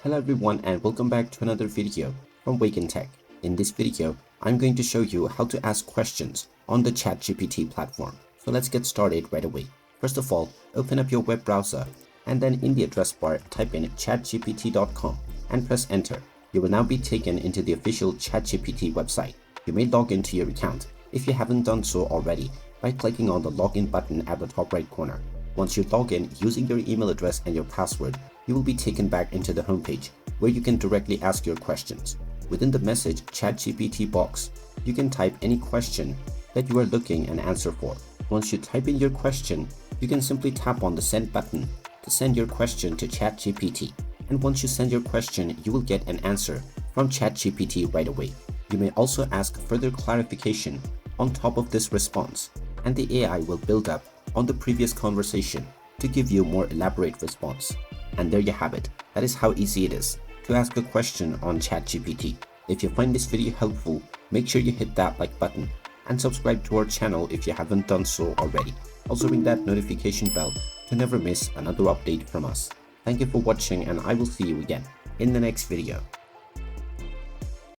Hello everyone and welcome back to another video from Wake&Tech. In this video, I'm going to show you how to ask questions on the ChatGPT platform. So let's get started right away. First of all, open up your web browser and then in the address bar type in chatgpt.com and press enter. You will now be taken into the official ChatGPT website. You may log into your account if you haven't done so already by clicking on the login button at the top right corner. Once you log in using your email address and your password, you will be taken back into the homepage where you can directly ask your questions. Within the message ChatGPT box, you can type any question that you are looking an answer for. Once you type in your question, you can simply tap on the send button to send your question to ChatGPT. And once you send your question, you will get an answer from ChatGPT right away. You may also ask further clarification on top of this response, and the AI will build up on the previous conversation to give you a more elaborate response. And there you have it. That is how easy it is to ask a question on ChatGPT. If you find this video helpful, make sure you hit that like button and subscribe to our channel if you haven't done so already. Also ring that notification bell to never miss another update from us. Thank you for watching and I will see you again in the next video.